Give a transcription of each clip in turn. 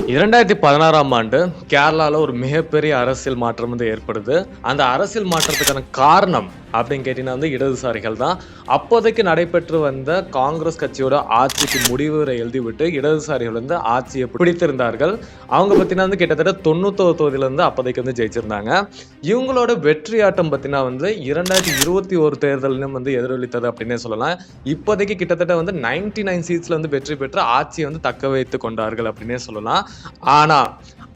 2016ஆம் ஆண்டு கேரளால ஒரு மிகப்பெரிய அரசியல் மாற்றம் வந்து ஏற்படுது. அந்த அரசியல் மாற்றத்துக்கான காரணம் அப்படின்னு கேட்டீங்கன்னா வந்து இடதுசாரிகள் தான். அப்போதைக்கு நடைபெற்று வந்த காங்கிரஸ் கட்சியோட ஆட்சிக்கு முடிவுரை எழுதிவிட்டு இடதுசாரிகள் வந்து ஆட்சியை பிடித்திருந்தார்கள். அவங்க பார்த்தீங்கன்னா வந்து கிட்டத்தட்ட 91 தொகுதியில இருந்து அப்போதைக்கு வந்து ஜெயிச்சிருந்தாங்க. இவங்களோட வெற்றியாட்டம் பார்த்தீங்கன்னா வந்து 2021 தேர்தலிலும் வந்து எதிரொலித்தது அப்படின்னே சொல்லலாம். இப்போதைக்கு கிட்டத்தட்ட வந்து 99 சீட்ஸ்ல வந்து வெற்றி பெற்று ஆட்சியை வந்து தக்க வைத்துக் கொண்டார்கள் அப்படின்னே சொல்லலாம். ஆனா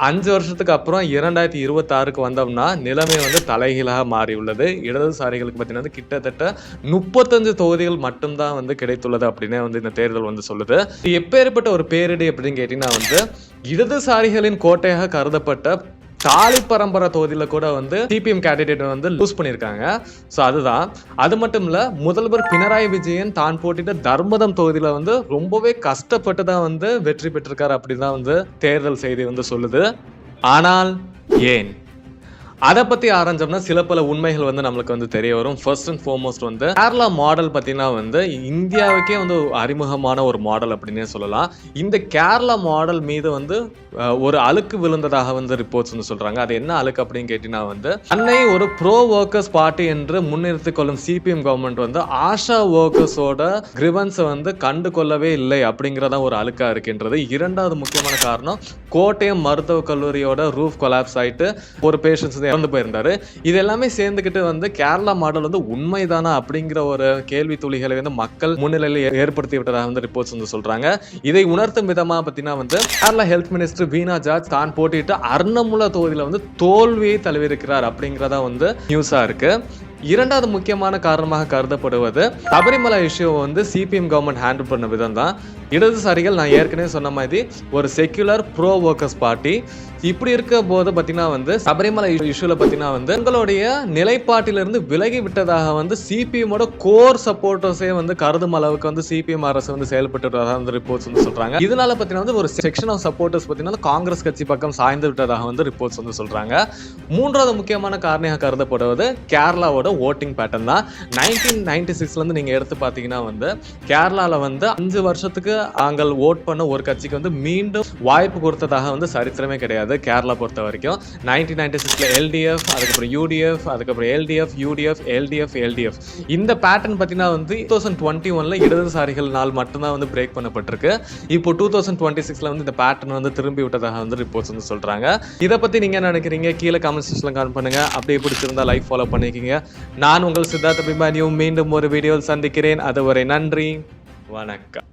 5 வருஷத்துக்கு அப்புறம் 2026க்கு வந்தோம்னா நிலைமை வந்து தலைகீழாக மாறியுள்ளது. இடதுசாரிகளுக்கு பார்த்தீங்கன்னா கிட்டத்தட்ட 35 தொகுதிகள் மட்டும்தான் வந்து கிடைத்துள்ளது அப்படின்னே வந்து இந்த தேர்தல் வந்து சொல்லுது. எப்பேற்பட்ட ஒரு பேரிடி அப்படின்னு கேட்டீங்கன்னா வந்து இடதுசாரிகளின் கோட்டையாக கருதப்பட்ட தாலி பரம்பரை தொகுதியில கூட வந்து சிபிஎம் கேண்டிடேட் வந்து லூஸ் பண்ணியிருக்காங்க. ஸோ அதுதான். அது மட்டும் இல்ல, முதல்வர் பினராயி விஜயன் தான் போட்டிட்ட தர்மதம் தொகுதியில வந்து ரொம்பவே கஷ்டப்பட்டு தான் வந்து வெற்றி பெற்றிருக்காரு அப்படின்னு தான் வந்து தேர்தல் செய்தி வந்து சொல்லுது. ஆனால் ஏன்? அதை பத்தி ஆரம்பிச்சோம்னா சில பல உண்மைகள் வந்து நம்மளுக்கு வந்து தெரிய வரும். ஃபர்ஸ்ட் அண்ட் ஃபார்மோஸ்ட் வந்து கேரளா மாடல் பார்த்தீங்கன்னா வந்து இந்தியாவுக்கே வந்து அறிமுகமான ஒரு மாடல் அப்படின்னே சொல்லலாம். இந்த கேரளா மாடல் மீது வந்து ஒரு அழுக்கு விழுந்ததாக வந்து ரிப்போர்ட்ஸ் வந்து சொல்றாங்க. அது என்ன அழுக்கு அப்படின்னு கேட்டீங்கன்னா வந்து அன்னை ஒரு ப்ரோ ஒர்க்கர்ஸ் பார்ட்டி என்று முன்னிறுத்திக் கொள்ளும் சிபிஎம் கவர்மெண்ட் வந்து ஆஷா ஒர்க்கர்ஸோட கிரிவன்ஸை வந்து கண்டு கொள்ளவே இல்லை அப்படிங்கிறதா ஒரு அழுக்கா இருக்கின்றது. இரண்டாவது முக்கியமான காரணம், கோட்டயம் மருத்துவக் கல்லூரியோட ரூஃப் கொலாப்ஸ் ஆயிட்டு ஒரு பேஷண்ட்ஸ் இறந்து போயிருந்தாரு. இது எல்லாமே சேர்ந்துக்கிட்டு வந்து கேரளா மாடல் வந்து உண்மைதானா அப்படிங்கிற ஒரு கேள்வி துளிகளை வந்து மக்கள் முன்னிலையில் ஏற்படுத்தி விட்டதாக வந்து ரிப்போர்ட்ஸ் வந்து சொல்றாங்க. இதை உணர்த்தும் விதமா பார்த்தீங்கன்னா வந்து கேரளா ஹெல்த் மினிஸ்டர் வீணா ஜார்ஜ் தான் போட்டிட்டு அர்ணமுல தொகுதியில வந்து தோல்வியை தழுவிருக்கிறார் அப்படிங்கிறதா வந்து நியூஸா இருக்கு. இரண்டாவது முக்கியமான காரணமாக கருதப்படுவது சபரிமலை இஷ்யூ வந்து சிபிஎம் கவர்மெண்ட் ஹேண்டில் பண்ண விதம் தான். இடதுசாரிகள் நான் ஏற்கனவே சொன்ன மாதிரி ஒரு செக்யுலர் ப்ரோ ஒர்க்கர்ஸ் பார்ட்டி. இப்படி இருக்க போது பார்த்தீங்கன்னா வந்து சபரிமலை இஷ்யூல பார்த்தீங்கன்னா வந்து உங்களுடைய நிலைப்பாட்டிலிருந்து விலகி விட்டதாக வந்து சிபிஎம்மோட கோர் சப்போர்ட்டர்ஸே வந்து கருதும் அளவுக்கு வந்து சிபிஎம் அரசு வந்து செயல்பட்டு வந்து ரிப்போர்ட்ஸ் வந்து சொல்றாங்க. இதனால பார்த்தீங்கன்னா வந்து ஒரு செக்ஷன் ஆஃப் சப்போர்ட்டர்ஸ் பார்த்தீங்கன்னா காங்கிரஸ் கட்சி பக்கம் சாய்ந்து விட்டதாக வந்து ரிப்போர்ட்ஸ் வந்து சொல்றாங்க. மூன்றாவது முக்கியமான காரணியாக கருதப்படுவது கேரளாவோட ஓட்டிங் பேட்டர்ன் தான். 1996ல இருந்து நீங்க எடுத்து பார்த்தீங்கன்னா வந்து கேரளால வந்து 5 வருஷத்துக்கு நாங்கள் ஓட் பண்ண ஒரு கட்சிக்கு வந்து மீண்டும் வாய்ப்பு கொடுத்ததாக வந்து சரித்திரமே கிடையாது கேரளா பொறுத்த வரைக்கும். 1996ல எல்டிஎஃப், அதுக்கப்புறம் யூடிஎஃப், அதுக்கப்புறம் எல்டிஎஃப், யூடிஎஃப், எல்டிஎஃப், எல்டிஎஃப். இந்த பேட்டர்ன் பார்த்தீங்கன்னா வந்து 2021ல இடதுசாரிகள் நாள் மட்டும்தான் வந்து பிரேக் பண்ணப்பட்டிருக்கு. இப்போ 2026ல வந்து இந்த பேட்டர்ன் வந்து திரும்பி விட்டதாக வந்து ரிப்போர்ட்ஸ் வந்து சொல்றாங்க. இதை பத்தி நீங்க என்ன நினைக்கிறீங்க? கீழே கமெண்ட் செக்ஷன்ல கமெண்ட் பண்ணுங்க. அப்படியே பிடிச்சிருந்தா லைக் ஃபாலோ பண்ணிக்கங்க. நான் உங்கள் சித்தார்த் அபிமானியும் மீண்டும் ஒரு வீடியோவில் சந்திக்கிறேன். அதுவரை நன்றி, வணக்கம்.